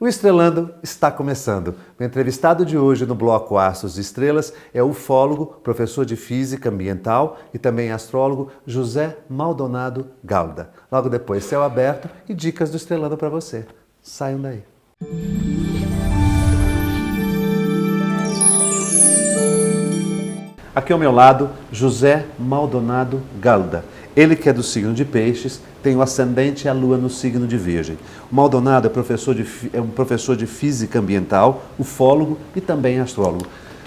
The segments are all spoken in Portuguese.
O Estrelando está começando. O entrevistado de hoje no bloco Astros e Estrelas é o ufólogo, professor de Física Ambiental e também astrólogo José Maldonado Galda. Logo depois, céu aberto e dicas do Estrelando para você. Saiam daí. Aqui ao meu lado, José Maldonado Galda. Ele que é do signo de Peixes, tem o ascendente e a lua no signo de Virgem. O Maldonado é um professor de Física Ambiental, ufólogo e também astrólogo.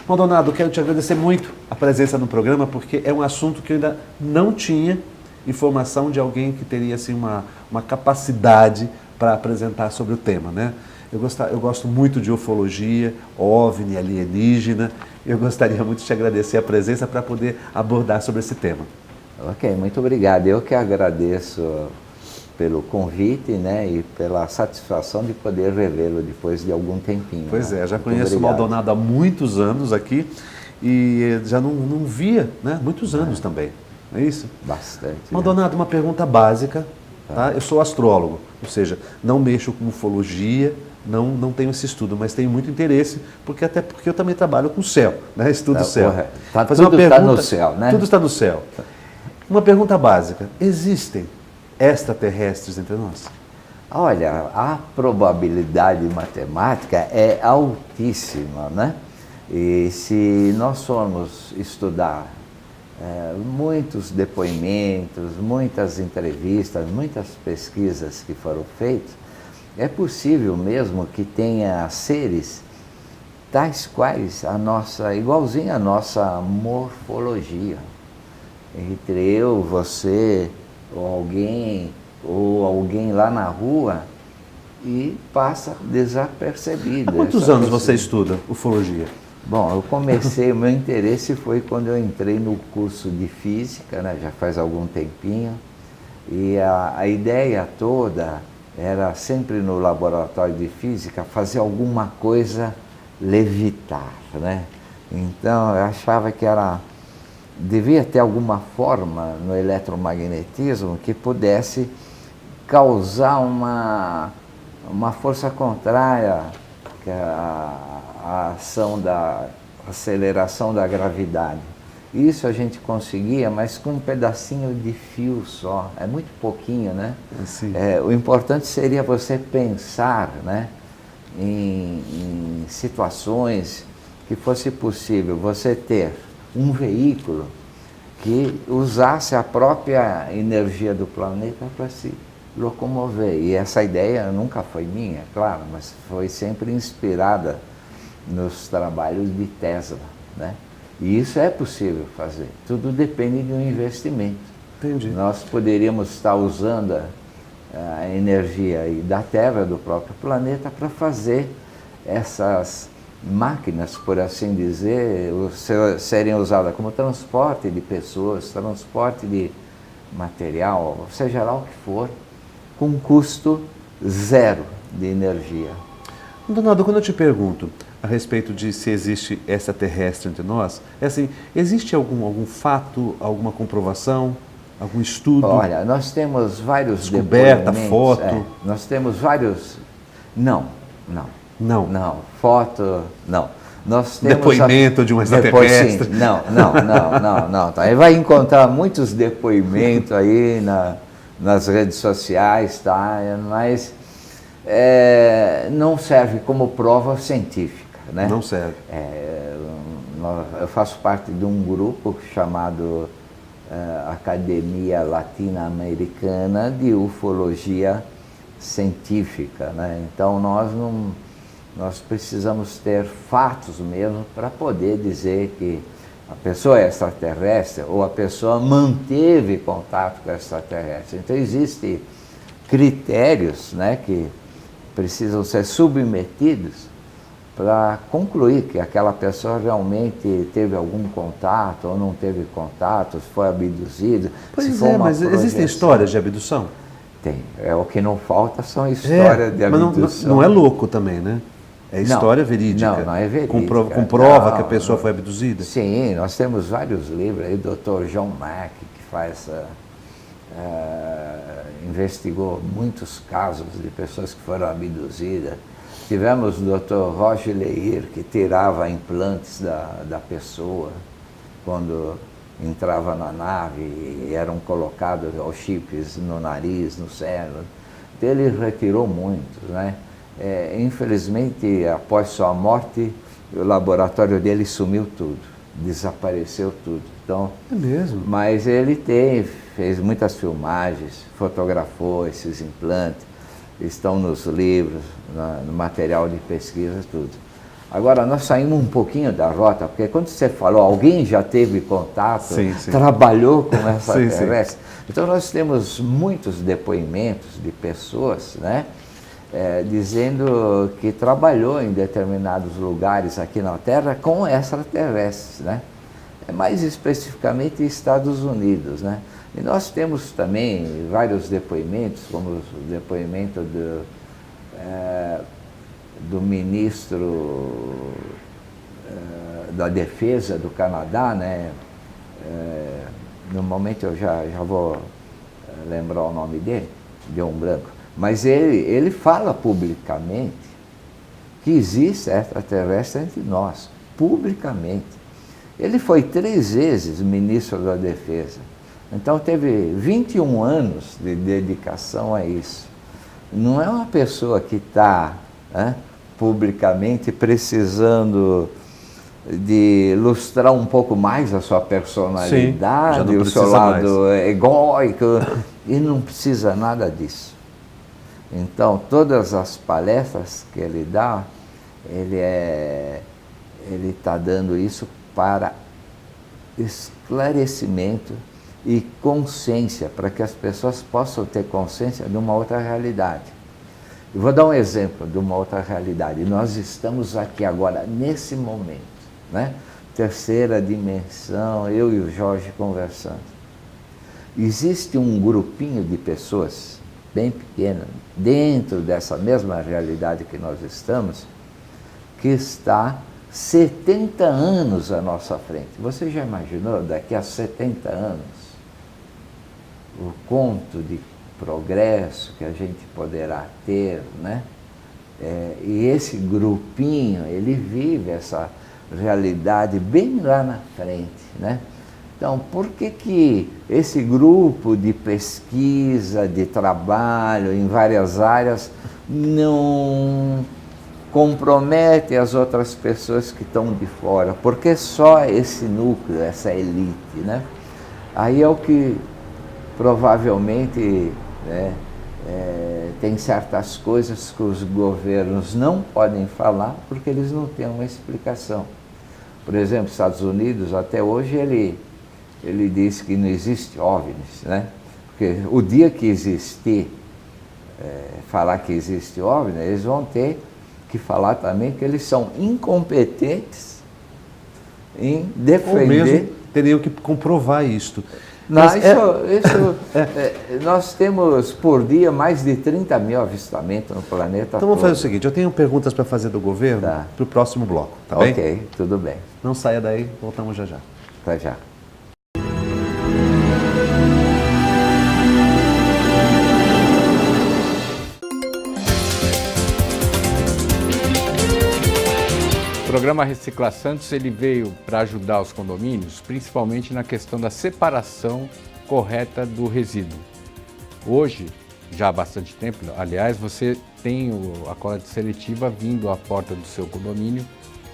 Maldonado, quero te agradecer muito a presença no programa, porque é um assunto que eu ainda não tinha informação de alguém que teria assim, uma capacidade para apresentar sobre o tema, né? Eu gosto muito de ufologia, OVNI, alienígena. Eu gostaria muito de te agradecer a presença para poder abordar sobre esse tema. Ok, muito obrigado. Eu que agradeço pelo convite, né, e pela satisfação de poder revê-lo depois de algum tempinho. Pois né? é, já Muito conheço o obrigado. Maldonado há muitos anos aqui e já não via, né, muitos anos também, não é isso? Bastante. Maldonado, uma pergunta básica, tá? Eu sou astrólogo, ou seja, não mexo com ufologia, não tenho esse estudo, mas tenho muito interesse, porque eu também trabalho com o céu, né? Estudo o céu. Tudo está no céu, né? Tudo está no céu. Uma pergunta básica, existem extraterrestres entre nós? Olha, a probabilidade matemática é altíssima, né? E se nós formos estudar muitos depoimentos, muitas entrevistas, muitas pesquisas que foram feitas, é possível mesmo que tenha seres tais quais igualzinho a nossa morfologia. Entre eu, você, ou alguém lá na rua, e passa desapercebido. Há quantos anos você estuda ufologia? Bom, o meu interesse foi quando eu entrei no curso de Física, né, já faz algum tempinho, e a ideia toda era sempre no laboratório de Física fazer alguma coisa levitar, né? Então eu achava que devia ter alguma forma no eletromagnetismo que pudesse causar uma força contrária à ação da aceleração da gravidade. Isso a gente conseguia, mas com um pedacinho de fio só, é muito pouquinho, né? O importante seria você pensar, né, em situações que fosse possível você ter um veículo que usasse a própria energia do planeta para se locomover. E essa ideia nunca foi minha, claro, mas foi sempre inspirada nos trabalhos de Tesla, né? E isso é possível fazer, tudo depende de um investimento. Entendi. Nós poderíamos estar usando a energia da Terra, do próprio planeta, para fazer essas máquinas, por assim dizer, serem usadas como transporte de pessoas, transporte de material, seja lá o que for, com custo zero de energia. Maldonado, quando eu te pergunto a respeito de se existe extraterrestre entre nós, é assim, existe algum fato, alguma comprovação, algum estudo? Olha, nós temos vários descoberta, depoimentos. foto? Nós temos vários... Não. Foto, não. Nós temos depoimento de um extraterrestre? Não. Tá? Aí vai encontrar muitos depoimentos aí nas redes sociais, tá? Mas não serve como prova científica. Né? Não serve. Eu faço parte de um grupo chamado Academia Latino-Americana de Ufologia Científica, né? Então nós precisamos ter fatos mesmo para poder dizer que a pessoa é extraterrestre ou a pessoa manteve contato com extraterrestre. Então existem critérios, né, que precisam ser submetidos para concluir que aquela pessoa realmente teve algum contato ou não teve contato, se foi abduzido. Pois é, mas existem histórias de abdução? Tem. O que não falta são histórias de abdução. Mas não é louco também, né? É história verídica. Não é verídica. Comprova que a pessoa foi abduzida? Sim, nós temos vários livros aí, o Dr. John Mack, que faz investigou muitos casos de pessoas que foram abduzidas. Tivemos o Dr. Roger Leir, que tirava implantes da pessoa quando entrava na nave e eram colocados os chips no nariz, no cérebro. Então, ele retirou muitos, né? Infelizmente, após sua morte, o laboratório dele sumiu tudo, desapareceu tudo. Então, é mesmo? Mas ele fez muitas filmagens, fotografou esses implantes, estão nos livros, no material de pesquisa, tudo. Agora, nós saímos um pouquinho da rota, porque quando você falou, alguém já teve contato, trabalhou com essa extraterrestre. Então, nós temos muitos depoimentos de pessoas, né, dizendo que trabalhou em determinados lugares aqui na Terra com extraterrestres, né? Mais especificamente Estados Unidos, né? E nós temos também vários depoimentos, como o depoimento do ministro da Defesa do Canadá, né? No momento eu já vou lembrar o nome dele, deu um branco, mas ele fala publicamente que existe extraterrestre entre nós, publicamente. Ele foi 3 vezes ministro da Defesa, então teve 21 anos de dedicação a isso. Não é uma pessoa que está publicamente precisando de ilustrar um pouco mais a sua personalidade, o seu lado egóico, e não precisa nada disso. Então, todas as palestras que ele dá, ele está dando isso para esclarecimento e consciência, para que as pessoas possam ter consciência de uma outra realidade. Eu vou dar um exemplo de uma outra realidade. Nós estamos aqui agora, nesse momento, né? Terceira dimensão, eu e o Jorge conversando. Existe um grupinho de pessoas, bem pequeno, dentro dessa mesma realidade que nós estamos, que está 70 anos à nossa frente. Você já imaginou, daqui a 70 anos, o quanto de progresso que a gente poderá ter, né? E esse grupinho, ele vive essa realidade bem lá na frente, né? Então, por que esse grupo de pesquisa, de trabalho em várias áreas não compromete as outras pessoas que estão de fora? Porque só esse núcleo, essa elite, né? Aí é o que provavelmente, né, tem certas coisas que os governos não podem falar porque eles não têm uma explicação. Por exemplo, os Estados Unidos, até hoje, ele diz que não existe OVNIs, né? Porque o dia que existir, falar que existe OVNI, eles vão ter que falar também que eles são incompetentes em defender... Ou mesmo teriam que comprovar isto. Não, nós temos por dia mais de 30 mil avistamentos no planeta. Então vamos fazer o seguinte, eu tenho perguntas para fazer do governo para o próximo bloco, tá bem? Ok, tudo bem. Não saia daí, voltamos já já. Até já. O programa Recicla Santos, ele veio para ajudar os condomínios, principalmente na questão da separação correta do resíduo. Hoje, já há bastante tempo, aliás, você tem a coleta seletiva vindo à porta do seu condomínio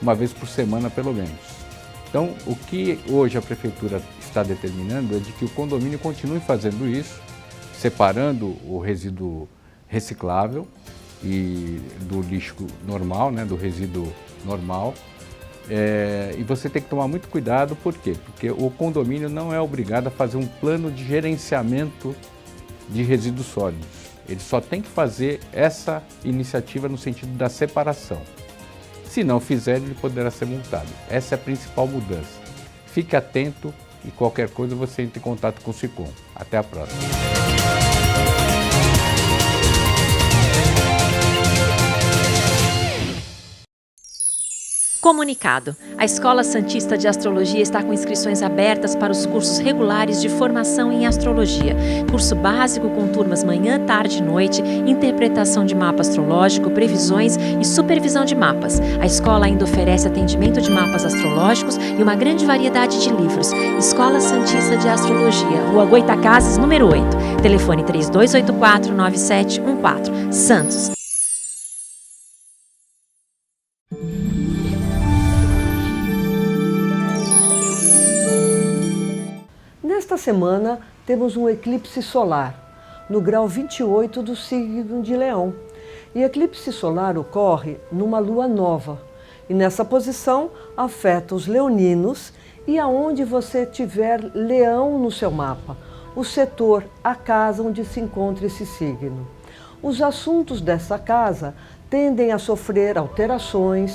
uma vez por semana, pelo menos. Então, o que hoje a prefeitura está determinando é de que o condomínio continue fazendo isso, separando o resíduo reciclável e do lixo normal, né, do resíduo normal. E você tem que tomar muito cuidado, por quê? Porque o condomínio não é obrigado a fazer um plano de gerenciamento de resíduos sólidos. Ele só tem que fazer essa iniciativa no sentido da separação. Se não fizer, ele poderá ser multado. Essa é a principal mudança. Fique atento e qualquer coisa você entre em contato com o SICOM. Até a próxima. Comunicado. A Escola Santista de Astrologia está com inscrições abertas para os cursos regulares de formação em astrologia. Curso básico com turmas manhã, tarde e noite, interpretação de mapa astrológico, previsões e supervisão de mapas. A escola ainda oferece atendimento de mapas astrológicos e uma grande variedade de livros. Escola Santista de Astrologia, Rua Goitacazes, número 8. Telefone 3284-9714. Santos. Nesta semana, temos um eclipse solar, no grau 28 do signo de Leão. E eclipse solar ocorre numa lua nova. E nessa posição, afeta os leoninos e aonde você tiver leão no seu mapa, o setor, a casa onde se encontra esse signo. Os assuntos dessa casa tendem a sofrer alterações,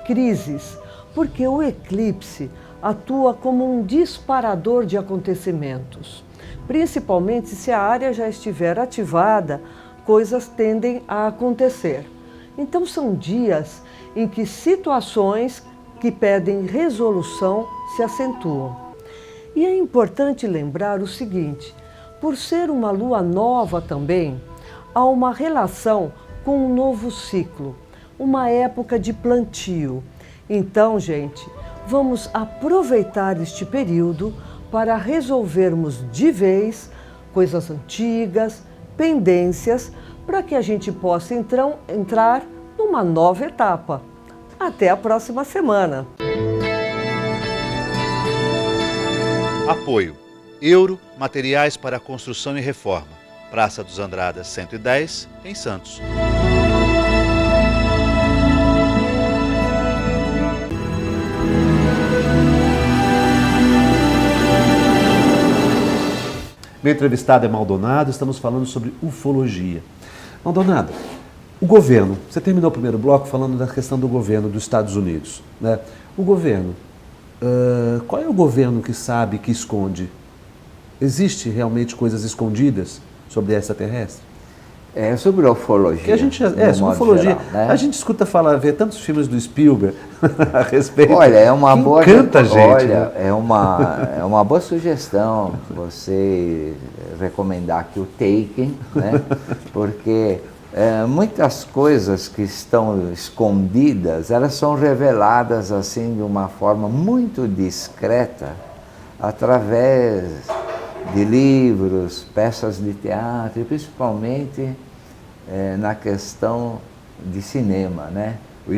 crises, porque o eclipse atua como um disparador de acontecimentos. Principalmente se a área já estiver ativada, coisas tendem a acontecer. Então são dias em que situações que pedem resolução se acentuam. E é importante lembrar o seguinte, por ser uma lua nova também, há uma relação com um novo ciclo, uma época de plantio. Então, gente, vamos aproveitar este período para resolvermos de vez coisas antigas, pendências, para que a gente possa então entrar numa nova etapa. Até a próxima semana! Apoio: Euro Materiais para Construção e Reforma, Praça dos Andradas 110, em Santos. Meu entrevistado é Maldonado, estamos falando sobre ufologia. Maldonado, o governo, você terminou o primeiro bloco falando da questão do governo dos Estados Unidos, né? O governo, qual é o governo que sabe, que esconde? Existe realmente coisas escondidas sobre extraterrestre? É sobre a ufologia. Que a gente, sobre ufologia. Geral, né? A gente escuta falar, vê tantos filmes do Spielberg a respeito. Olha, é uma boa. Encanta a gente. Olha, né? é uma boa sugestão você recomendar aqui o Taken, né? Porque muitas coisas que estão escondidas, elas são reveladas assim de uma forma muito discreta através de livros, peças de teatro e principalmente na questão de cinema, né? O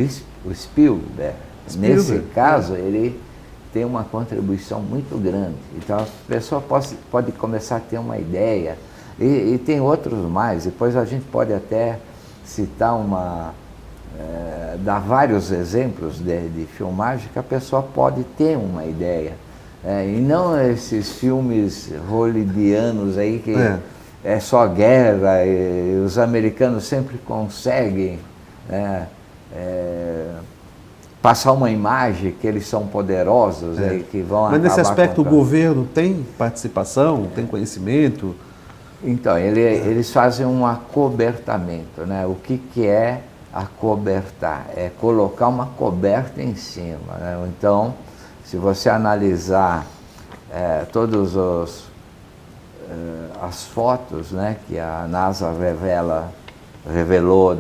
Spielberg, nesse caso, ele tem uma contribuição muito grande. Então a pessoa pode começar a ter uma ideia. E tem outros mais, depois a gente pode até citar dar vários exemplos de filmagem que a pessoa pode ter uma ideia. E não esses filmes hollywoodianos aí que é só guerra e os americanos sempre conseguem passar uma imagem que eles são poderosos e que vão acabar. Mas nesse aspecto o governo tem participação, tem conhecimento? Então, eles fazem um acobertamento, né? O que é acobertar? É colocar uma coberta em cima, né? Então, se você analisar todas as fotos, né, que a NASA revelou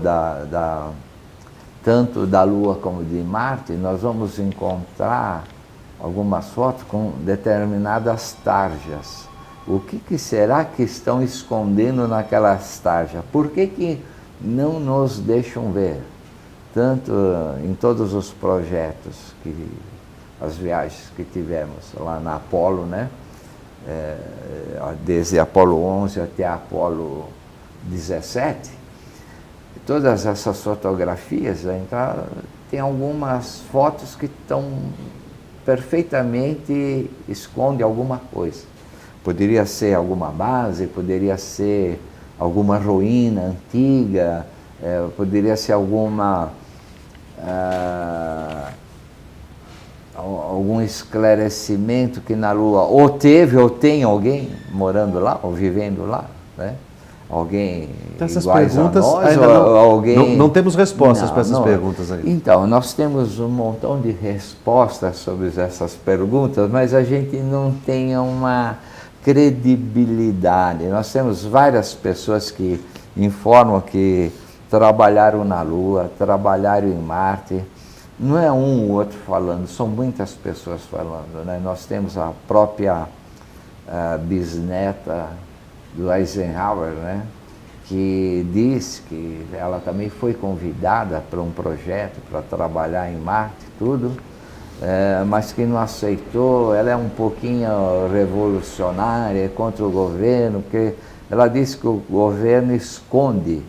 tanto da Lua como de Marte, nós vamos encontrar algumas fotos com determinadas tarjas. O que será que estão escondendo naquelas tarjas? Por que não nos deixam ver? Tanto em todos os projetos, as viagens que tivemos lá na Apolo, né? Desde Apolo 11 até Apolo 17, todas essas fotografias, então, tem algumas fotos que estão perfeitamente escondem alguma coisa. Poderia ser alguma base, poderia ser alguma ruína antiga, poderia ser algum esclarecimento que na Lua ou teve ou tem alguém morando lá ou vivendo lá, né? alguém Então, essas iguais perguntas a nós, ainda ou alguém... não temos respostas para essas Não. perguntas ainda. Então, nós temos um montão de respostas sobre essas perguntas, mas a gente não tem uma credibilidade. Nós temos várias pessoas que informam que trabalharam na Lua, trabalharam em Marte. Não é um ou outro falando, são muitas pessoas falando, né? Nós temos a própria bisneta do Eisenhower, né? Que diz que ela também foi convidada para um projeto para trabalhar em Marte, tudo, mas que não aceitou. Ela é um pouquinho revolucionária, contra o governo, porque ela diz que o governo esconde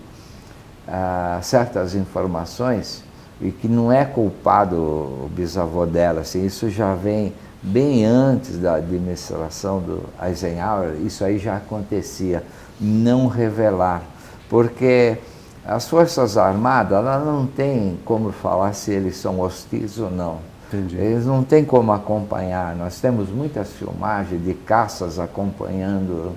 certas informações e que não é culpado o bisavô dela. Assim, isso já vem bem antes da administração do Eisenhower, isso aí já acontecia. Não revelar, porque as Forças Armadas, ela não tem como falar se eles são hostis ou não. Entendi. Eles não têm como acompanhar. Nós temos muitas filmagens de caças acompanhando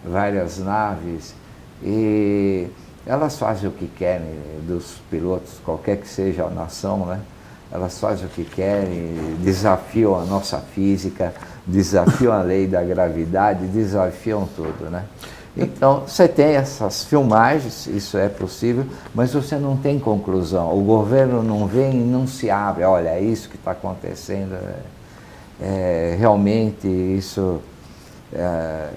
várias naves e elas fazem o que querem dos pilotos, qualquer que seja a nação, né? Elas fazem o que querem, desafiam a nossa física, desafiam a lei da gravidade, desafiam tudo, né? Então, você tem essas filmagens, isso é possível, mas você não tem conclusão. O governo não vem e não se abre. Olha, é isso que está acontecendo. Realmente, isso...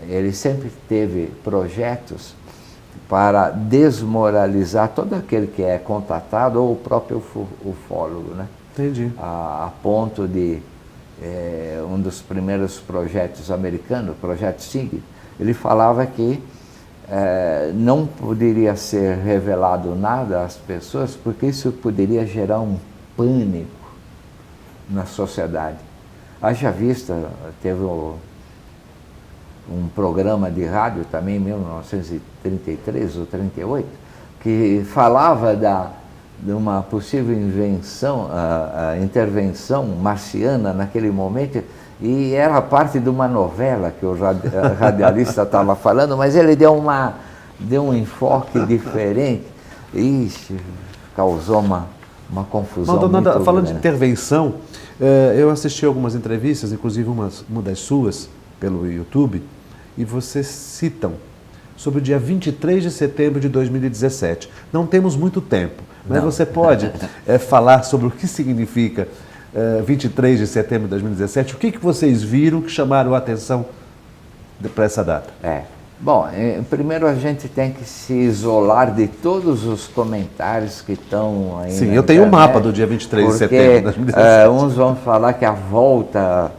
ele sempre teve projetos para desmoralizar todo aquele que é contatado ou o próprio ufólogo, né? Entendi. A ponto de um dos primeiros projetos americanos, o Projeto SIG, ele falava que não poderia ser revelado nada às pessoas porque isso poderia gerar um pânico na sociedade. Haja vista, teve um programa de rádio também em 1933 ou 38, que falava de uma possível invenção, a intervenção marciana naquele momento, e era parte de uma novela que o radialista estava falando, mas ele deu um enfoque diferente. Ixi, causou uma confusão Maldonado, muito falando grande. de intervenção, eu assisti algumas entrevistas, inclusive uma das suas, pelo YouTube, e vocês citam sobre o dia 23 de setembro de 2017. Não temos muito tempo, mas você pode falar sobre o que significa 23 de setembro de 2017, o que vocês viram que chamaram a atenção para essa data? Bom, primeiro a gente tem que se isolar de todos os comentários que estão aí. Sim, na eu tenho um internet, mapa do dia 23 de setembro de 2017. Uns vão falar que a volta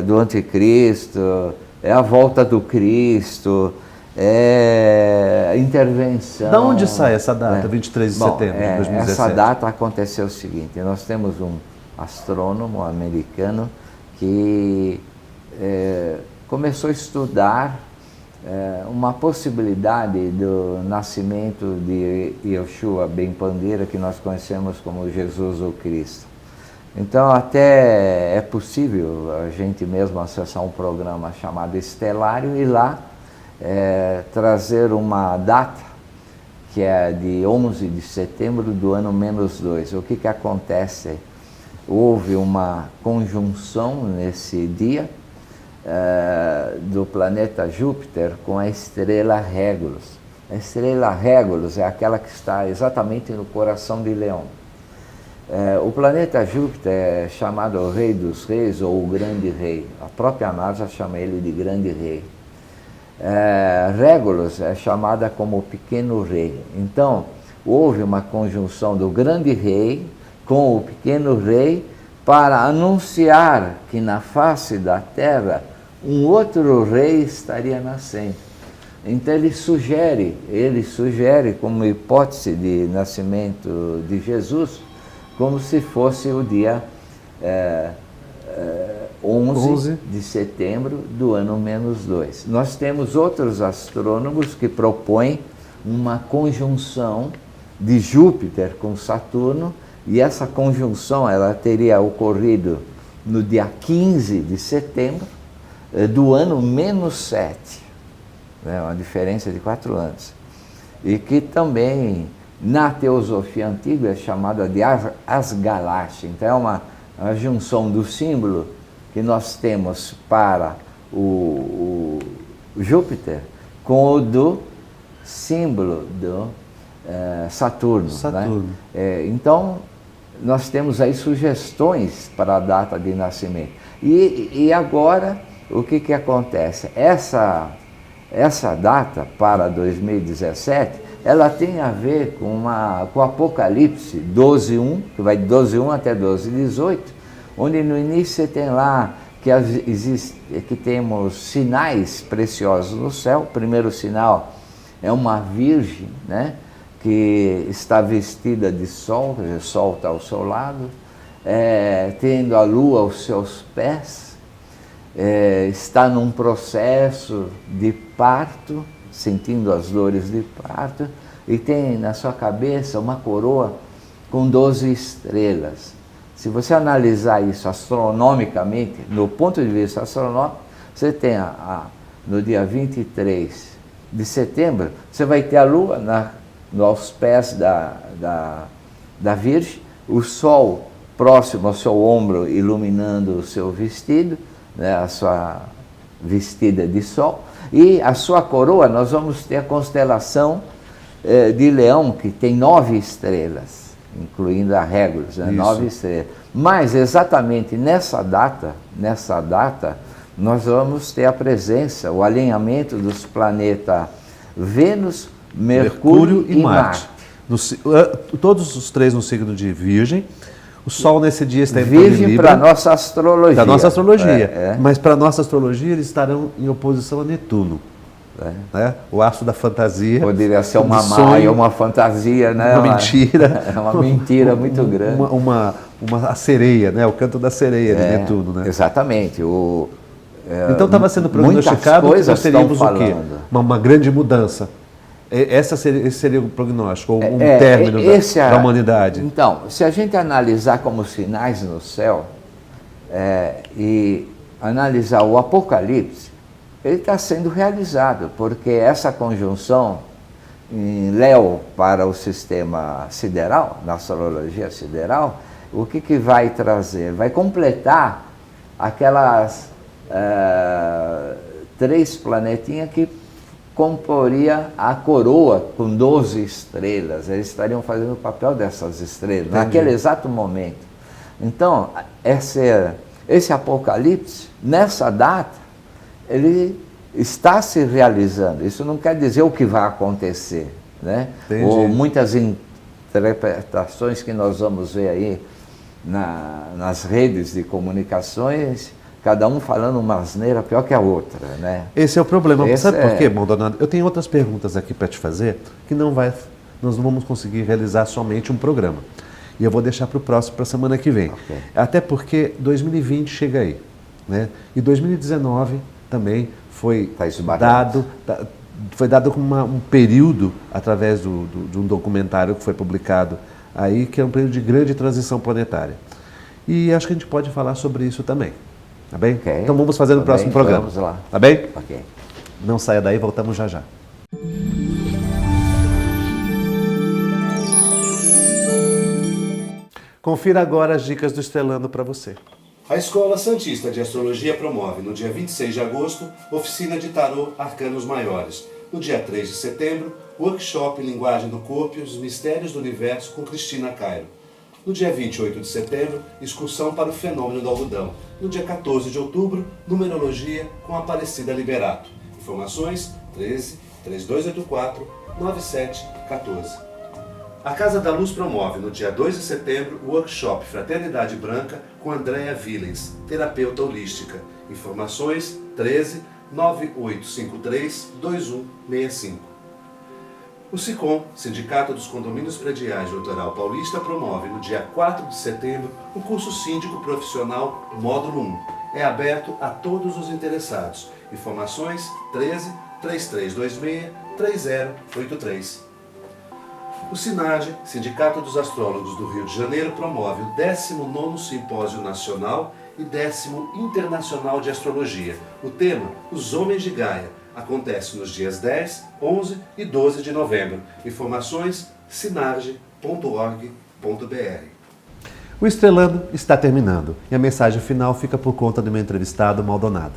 do anticristo, é a volta do Cristo, é a intervenção. Da onde sai essa data, 23 de setembro de 2017? Essa data aconteceu o seguinte: nós temos um astrônomo americano que começou a estudar uma possibilidade do nascimento de Yoshua Ben Pandera, que nós conhecemos como Jesus ou Cristo. Então, até é possível a gente mesmo acessar um programa chamado Estelário e lá trazer uma data que é de 11 de setembro do ano -2. O que acontece? Houve uma conjunção nesse dia do planeta Júpiter com a estrela Régulus. A estrela Régulus é aquela que está exatamente no coração de Leão. O planeta Júpiter é chamado o Rei dos Reis ou o Grande Rei. A própria NASA chama ele de Grande Rei. Régulus é chamada como o Pequeno Rei. Então, houve uma conjunção do Grande Rei com o Pequeno Rei para anunciar que na face da Terra um outro rei estaria nascendo. Então ele sugere como hipótese de nascimento de Jesus, como se fosse o dia 11 de setembro do ano -2. Nós temos outros astrônomos que propõem uma conjunção de Júpiter com Saturno, e essa conjunção ela teria ocorrido no dia 15 de setembro do ano -7. né? Uma diferença de 4 anos. E que também, na teosofia antiga, é chamada de Asgalasha. Então é uma junção do símbolo que nós temos para o Júpiter com o do símbolo do Saturno. Saturno. Né? Então, nós temos aí sugestões para a data de nascimento. E agora, o que acontece? Essa data para 2017, ela tem a ver com o Apocalipse 12:1, que vai de 12:1 até 12:18, onde no início você tem lá que temos sinais preciosos no céu. O primeiro sinal é uma virgem, né, que está vestida de sol, o sol está ao seu lado, tendo a lua aos seus pés, está num processo de parto, sentindo as dores de parto, e tem na sua cabeça uma coroa com 12 estrelas. Se você analisar isso astronomicamente, no ponto de vista astronômico, você tem no dia 23 de setembro, você vai ter a lua aos pés da Virgem, o sol próximo ao seu ombro iluminando o seu vestido, né, a sua vestida de sol, e a sua coroa, nós vamos ter a constelação de Leão, que tem 9 estrelas, incluindo a Régulas, né, 9 estrelas. Mas exatamente nessa data, nós vamos ter a presença, o alinhamento dos planetas Vênus, Mercúrio e Marte. Todos os 3 no signo de Virgem. O Sol nesse dia está em Virgem para a nossa astrologia. Para a nossa astrologia. Mas para a nossa astrologia eles estarão em oposição a Netuno. Né? O astro da fantasia. Poderia ser uma maia, uma fantasia, né? Uma mentira. É uma mentira muito grande. A sereia, né? O canto da sereia de Netuno. Né? Exatamente. Então estava sendo prognosticado que nós teríamos o quê? Uma grande mudança. Esse seria o prognóstico, ou um término da humanidade. Então, se a gente analisar como sinais no céu e analisar o Apocalipse, ele está sendo realizado, porque essa conjunção em Léo para o sistema sideral, na astrologia sideral, o que vai trazer? Vai completar aquelas 3 planetinhas que comporia a coroa com 12 estrelas. Eles estariam fazendo o papel dessas estrelas, naquele exato momento. Então, esse Apocalipse, nessa data, ele está se realizando. Isso não quer dizer o que vai acontecer, né? Ou muitas interpretações que nós vamos ver aí nas redes de comunicações, cada um falando uma asneira pior que a outra, né? Esse é o problema. Sabe por quê, Maldonado? Eu tenho outras perguntas aqui para te fazer que nós não vamos conseguir realizar somente um programa. E eu vou deixar para o próximo, para a semana que vem. Okay. Até porque 2020 chega aí, né? E 2019 também foi dado como um período, através de um documentário que foi publicado aí, que é um período de grande transição planetária. E acho que a gente pode falar sobre isso também. Tá bem? Okay. Então vamos fazer no próximo programa. Vamos lá. Tá bem? Ok. Não saia daí, voltamos já já. Confira agora as dicas do Estrelando para você. A Escola Santista de Astrologia promove, no dia 26 de agosto, oficina de tarô Arcanos Maiores. No dia 3 de setembro, workshop Linguagem do Corpo e os Mistérios do Universo com Cristina Cairo. No dia 28 de setembro, excursão para o fenômeno do algodão. No dia 14 de outubro, numerologia com Aparecida Liberato. Informações 13 3284 9714. A Casa da Luz promove, no dia 2 de setembro, o workshop Fraternidade Branca com Andréa Villens, terapeuta holística. Informações 13 9853 2165. O SICOM, Sindicato dos Condomínios Prediais do Litoral Paulista, promove, no dia 4 de setembro, o curso Síndico Profissional Módulo 1. É aberto a todos os interessados. Informações 13 3326 3083. O SINAGE, Sindicato dos Astrólogos do Rio de Janeiro, promove o 19º Simpósio Nacional e 10º Internacional de Astrologia. O tema, Os Homens de Gaia, Acontece nos dias 10, 11 e 12 de novembro. Informações sinarge.org.br. O Estrelando está terminando e a mensagem final fica por conta do meu entrevistado Maldonado.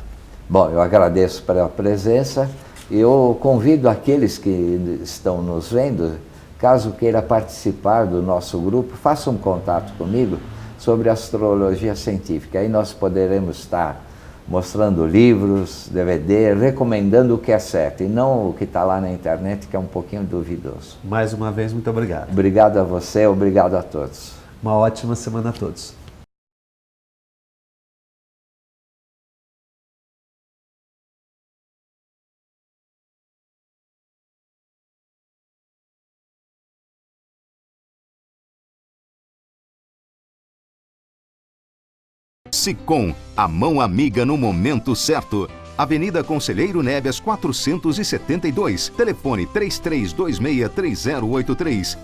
Bom, eu agradeço pela presença. Eu convido aqueles que estão nos vendo, caso queira participar do nosso grupo, faça um contato comigo sobre astrologia científica. Aí nós poderemos estar mostrando livros, DVD, recomendando o que é certo e não o que está lá na internet, que é um pouquinho duvidoso. Mais uma vez, muito obrigado. Obrigado a você, obrigado a todos. Uma ótima semana a todos. Sicom, a mão amiga no momento certo. Avenida Conselheiro Nebias 472, telefone 33263083.